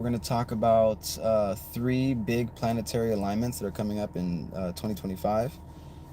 We're going to talk about three big planetary alignments that are coming up in 2025.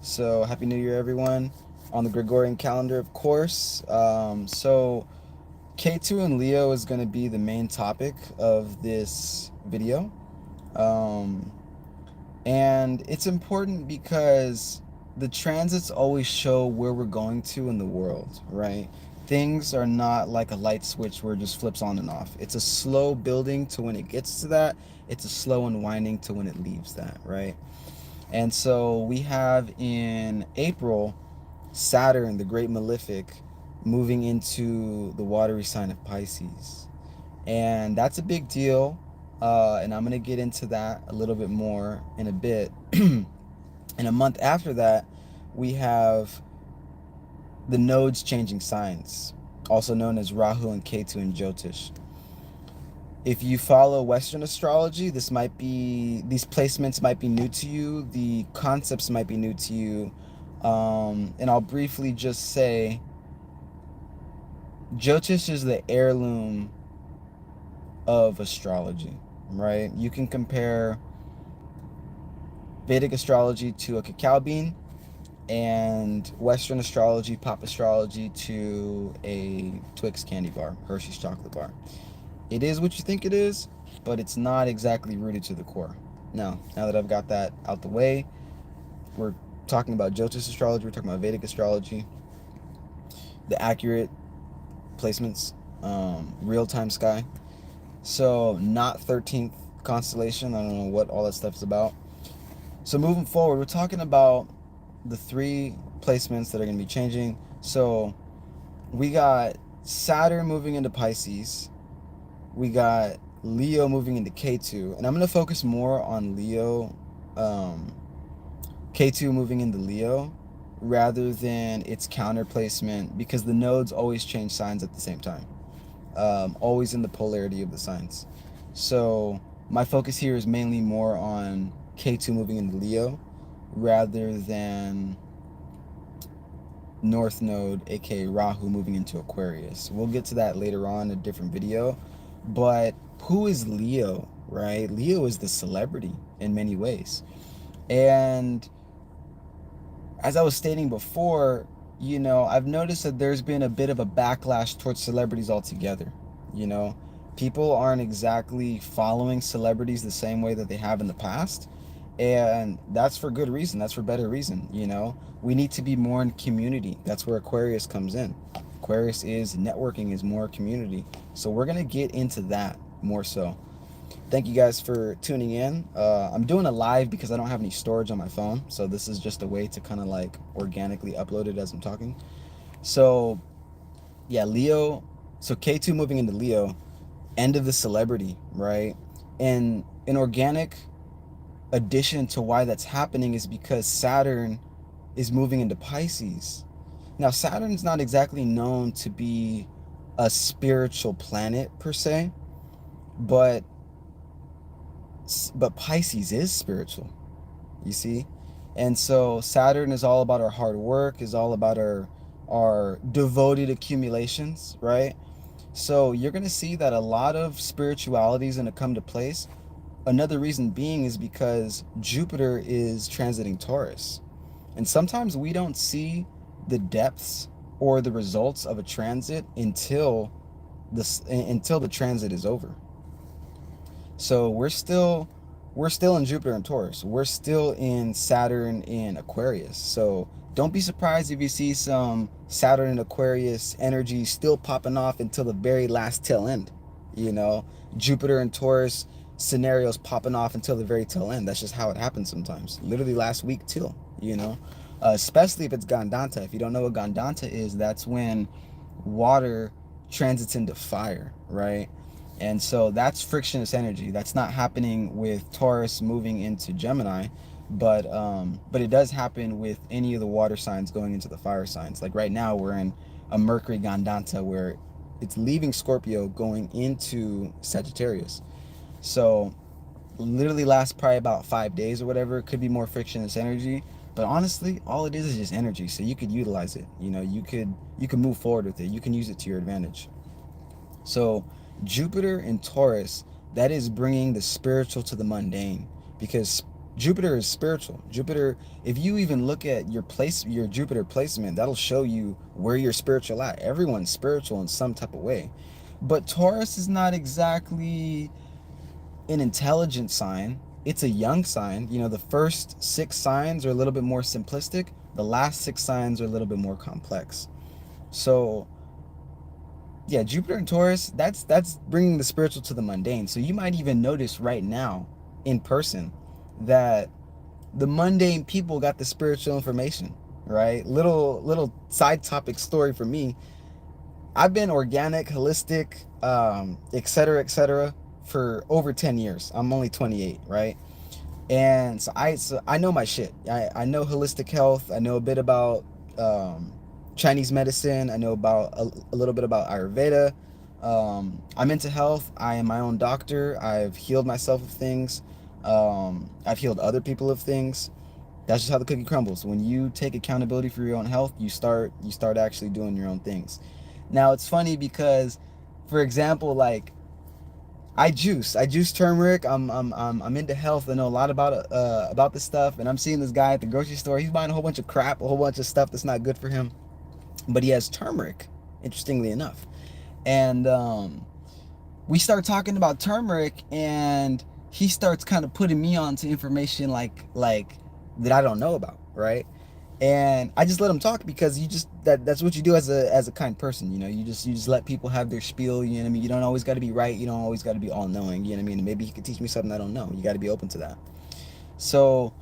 So, Happy New Year, everyone. On the Gregorian calendar, of course. Ketu and Leo is going to be the main topic of this video. Um, and it's important because the transits always show where we're going to in the world, right? Things are not like a light switch where it just flips on and off. It's a slow building to when it gets to that. It's a slow unwinding to when it leaves that, right? And so we have in April Saturn, the Great Malefic, moving into the watery sign of Pisces. And that's a big deal. And I'm going to get into that a little bit more in a bit. And a month after that, we have the nodes changing signs, also known as Rahu and Ketu in Jyotish. If you follow Western astrology, these placements might be new to you. The concepts might be new to you. And I'll briefly just say, Jyotish is the heirloom of astrology, right? You can compare Vedic astrology to a cacao bean, and Western astrology, pop astrology, to a Twix candy bar, Hershey's chocolate bar. It is what you think it is, but it's not exactly rooted to the core. Now that I've got that out the way, we're talking about Jyotish astrology, we're talking about Vedic astrology, the accurate placements, real-time sky. So not 13th constellation. I don't know what all that stuff is about. So moving forward, we're talking about the three placements that are going to be changing. So we got Saturn moving into Pisces. We got Leo moving into K2. And I'm going to focus more on Leo, K2 moving into Leo, rather than its counter placement, because the nodes always change signs at the same time. Always in the polarity of the signs. So my focus here is mainly more on K2 moving into Leo rather than North Node, aka Rahu, moving into Aquarius. We'll get to that later on in a different video. But who is Leo, right? Leo is the celebrity in many ways. And as I was stating before, I've noticed that there's been a bit of a backlash towards celebrities altogether. You know, people aren't exactly following celebrities the same way that they have in the past. And that's for good reason. That's for better reason. We need to be more in community. That's where Aquarius comes in. Aquarius is networking, is more community. So we're going to get into that more so. Thank you guys for tuning in. I'm doing a live because I don't have any storage on my phone. So this is just a way to kind of like organically upload it as I'm talking. So yeah, Leo. So K2 moving into Leo, end of the celebrity, right? And an organic addition to why that's happening is because Saturn is moving into Pisces. Now, Saturn's not exactly known to be a spiritual planet per se, but Pisces is spiritual, you see? And so Saturn is all about our hard work, is all about our devoted accumulations, right? So you're going to see that a lot of spirituality is going to come to place. Another reason being is because Jupiter is transiting Taurus. And sometimes we don't see the depths or the results of a transit until the transit is over. So we're still in Jupiter and Taurus. We're still in Saturn in Aquarius. So don't be surprised if you see some Saturn and Aquarius energy still popping off until the very last tail end. Jupiter and Taurus scenarios popping off until the very tail end. That's just how it happens sometimes. Literally last week too, especially if it's Gandanta. If you don't know what Gandanta is, that's when water transits into fire, right? And so that's frictionless energy. That's not happening with Taurus moving into Gemini, but it does happen with any of the water signs going into the fire signs. Like right now, we're in a Mercury Gandanta where it's leaving Scorpio going into Sagittarius. So literally lasts probably about 5 days or whatever. It could be more frictionless energy, but honestly, all it is just energy. So you could utilize it. You could move forward with it. You can use it to your advantage. So Jupiter in Taurus That is bringing the spiritual to the mundane, because Jupiter is spiritual. Jupiter, if you even look at your Jupiter placement, that'll show you where you're spiritual at. Everyone's spiritual in some type of way. But Taurus is not exactly an intelligent sign. It's a young sign. You know, the first 6 signs are a little bit more simplistic. The last 6 signs are a little bit more complex. So, yeah, Jupiter and Taurus, that's bringing the spiritual to the mundane. So you might even notice right now in person that the mundane people got the spiritual information, right? Little side topic story for me. I've been organic, holistic, et cetera, for over 10 years. I'm only 28, right? And so I know my shit. I know holistic health. I know a bit about Chinese medicine. I know about a little bit about Ayurveda. I'm into health. I am my own doctor. I've healed myself of things. I've healed other people of things. That's just how the cookie crumbles. When you take accountability for your own health, you start actually doing your own things. Now it's funny because, for example, like I juice turmeric. I'm into health. I know a lot about this stuff, and I'm seeing this guy at the grocery store. He's buying a whole bunch of crap, a whole bunch of stuff that's not good for him, but he has turmeric. Interestingly enough, and we start talking about turmeric, and he starts kind of putting me on to information like that I don't know about, right? And I just let him talk, because you just that's what you do as a kind person, you know. You just let people have their spiel, you know what I mean. You don't always got to be right, you don't always got to be all knowing, you know what I mean. And maybe he could teach me something I don't know. You got to be open to that. So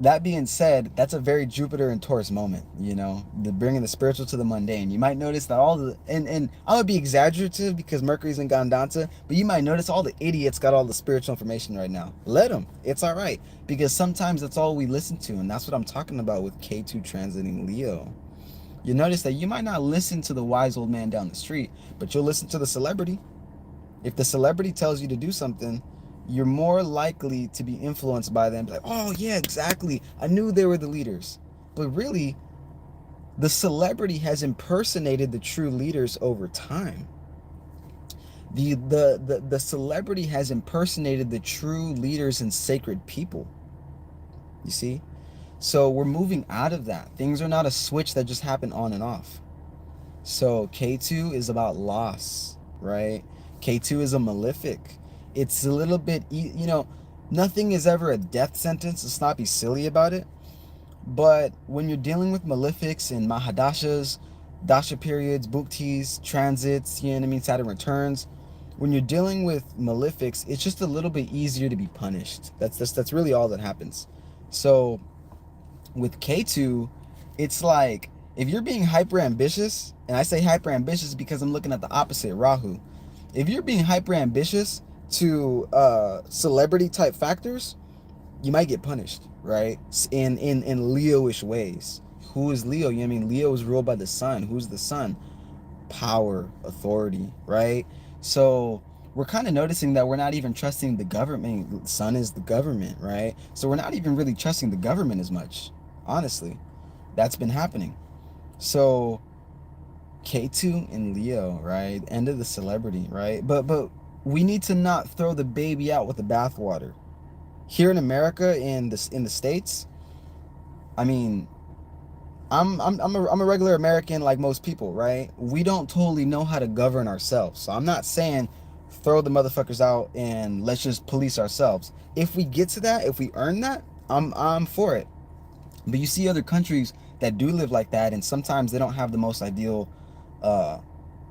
that being said, that's a very Jupiter and Taurus moment, you know, the bringing the spiritual to the mundane. You might notice that all the and I would be exaggerative because Mercury's in Gandanta, but you might notice all the idiots got all the spiritual information right now. Let them. It's all right, because sometimes that's all we listen to, and that's what I'm talking about with K2 transiting Leo. You notice that you might not listen to the wise old man down the street, but you'll listen to the celebrity. If the celebrity tells you to do something, you're more likely to be influenced by them. Like, oh yeah, exactly. I knew they were the leaders. But really, the celebrity has impersonated the true leaders over time. The celebrity has impersonated the true leaders and sacred people. You see? So we're moving out of that. Things are not a switch that just happen on and off. So K2 is about loss, right? K2 is a malefic. It's a little bit, you know, nothing is ever a death sentence. Let's not be silly about it. But when you're dealing with malefics and mahadashas, dasha periods, bhuktis, transits, you know what I mean, Saturn returns, when you're dealing with malefics, it's just a little bit easier to be punished. That's really all that happens. So with K2, it's like if you're being hyper ambitious, and I say hyper ambitious because I'm looking at the opposite, Rahu. If you're being hyper ambitious to celebrity type factors, you might get punished, right? In Leo-ish ways. Who is Leo? You know what I mean? Leo is ruled by the sun. Who's the sun? Power, authority, right? So we're kind of noticing that we're not even trusting the government. Sun is the government, right? So we're not even really trusting the government as much, honestly. That's been happening. So K2 in Leo, right? End of the celebrity, right? But we need to not throw the baby out with the bathwater. Here in America, in the States, I mean, I'm a regular American like most people, right? We don't totally know how to govern ourselves. So I'm not saying throw the motherfuckers out and let's just police ourselves. If we get to that, if we earn that, I'm for it. But you see other countries that do live like that, and sometimes they don't have the most ideal uh,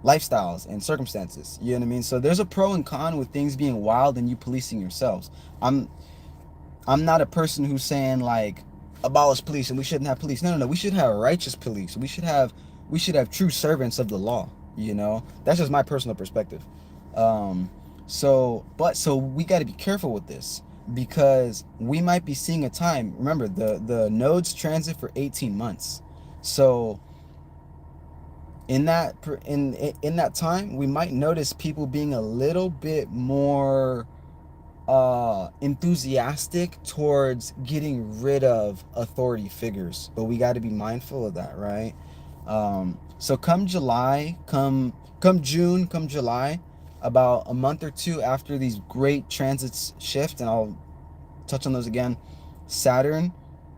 lifestyles and circumstances. You know what I mean? So there's a pro and con with things being wild and you policing yourselves. I'm I'm not a person who's saying like abolish police and we shouldn't have police. No. We should have righteous police. We should have true servants of the law. You know, that's just my personal perspective. Um, so we got to be careful with this because we might be seeing a time. Remember, the nodes transit for 18 months. So in that time, we might notice people being a little bit more enthusiastic towards getting rid of authority figures, but we got to be mindful of that, right? So come July, come June, come July, about a month or two after these great transits shift, and I'll touch on those again. Saturn,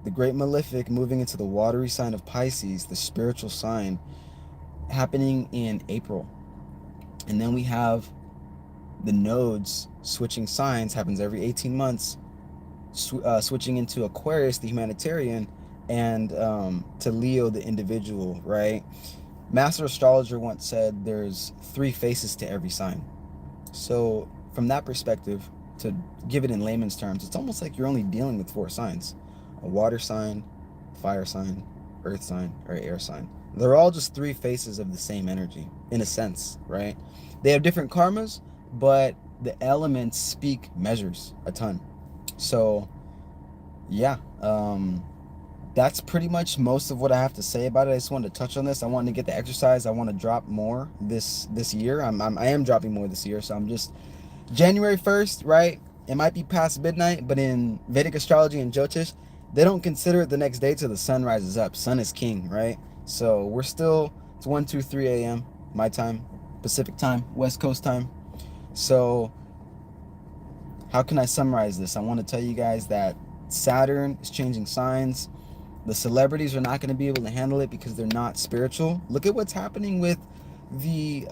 the Great Malefic, moving into the watery sign of Pisces, the spiritual sign, happening in April. And then we have the nodes switching signs, happens every 18 months, switching into Aquarius, the humanitarian, and to Leo, the individual, right? Master astrologer once said there's 3 faces to every sign. So from that perspective, to give it in layman's terms, it's almost like you're only dealing with 4 signs: a water sign, fire sign, earth sign, or air sign. They're all just 3 faces of the same energy, in a sense, right? They have different karmas, but the elements speak measures a ton. So yeah, that's pretty much most of what I have to say about it. I just wanted to touch on this. I wanted to get the exercise. I want to drop more this year. I am dropping more this year, so I'm just January 1st, right? It might be past midnight, but in Vedic astrology and Jyotish, they don't consider it the next day till the sun rises up. Sun is king, right? So we're still, it's 1, 2, 3 a.m. my time, Pacific time, West Coast time. So how can I summarize this? I want to tell you guys that Saturn is changing signs. The celebrities are not going to be able to handle it because they're not spiritual. Look at what's happening with the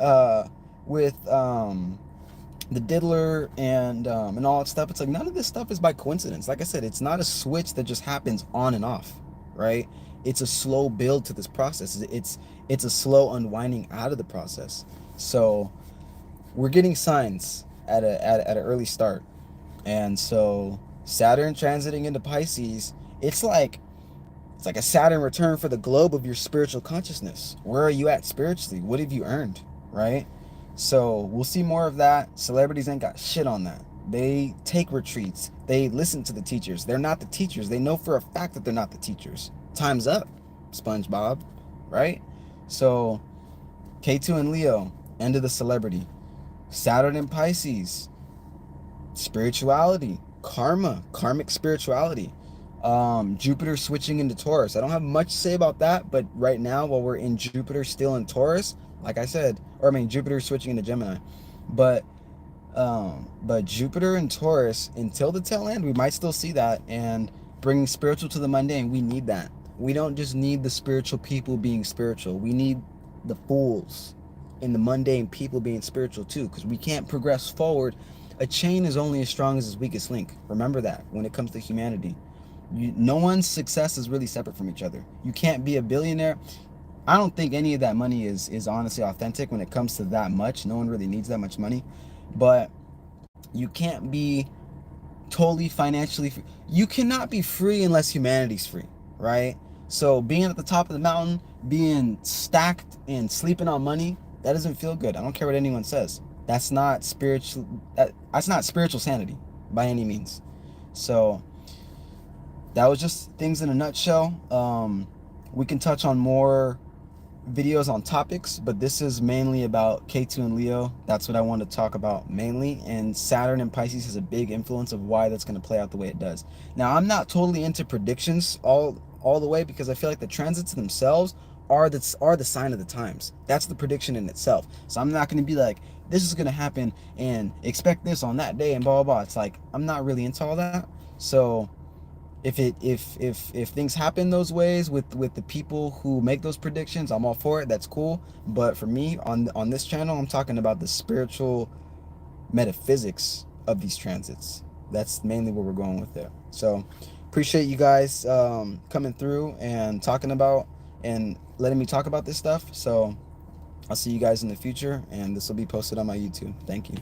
the diddler and all that stuff. It's like none of this stuff is by coincidence. Like I said, it's not a switch that just happens on and off, right? It's a slow build to this process. It's a slow unwinding out of the process. So we're getting signs at an early start, and so Saturn transiting into Pisces, it's like a Saturn return for the globe of your spiritual consciousness. Where are you at spiritually? What have you earned, right? So we'll see more of that. Celebrities ain't got shit on that. They take retreats. They listen to the teachers. They're not the teachers. They know for a fact that they're not the teachers. Time's up, SpongeBob, right? So Ketu and Leo, end of the celebrity. Saturn and Pisces, spirituality, karma, karmic spirituality. Jupiter switching into Taurus. I don't have much to say about that, but right now, while we're in Jupiter still in Taurus, like I said, Jupiter switching into Gemini, but Jupiter and Taurus until the tail end, we might still see that. And bringing spiritual to the mundane, we need that. We don't just need the spiritual people being spiritual. We need the fools and the mundane people being spiritual too, because we can't progress forward. A chain is only as strong as its weakest link. Remember that when it comes to humanity. No one's success is really separate from each other. You can't be a billionaire. I don't think any of that money is honestly authentic when it comes to that much. No one really needs that much money. But you can't be totally financially free. You cannot be free unless humanity's free, right? So being at the top of the mountain, being stacked and sleeping on money, that doesn't feel good. I don't care what anyone says. That's not spiritual. That's not spiritual sanity by any means. So that was just things in a nutshell. We can touch on more videos on topics, but this is mainly about Ketu and Leo. That's what I want to talk about mainly. And Saturn and Pisces has a big influence of why that's going to play out the way it does. Now, I'm not totally into predictions all the way, because I feel like the transits themselves are the sign of the times. That's the prediction in itself. So I'm not going to be like, this is going to happen and expect this on that day and blah blah blah. It's like I'm not really into all that. So if things happen those ways with the people who make those predictions, I'm all for it. That's cool. But for me on this channel, I'm talking about the spiritual metaphysics of these transits. That's mainly where we're going with it. So appreciate you guys coming through and talking about and letting me talk about this stuff. So I'll see you guys in the future, and this will be posted on my YouTube. Thank you.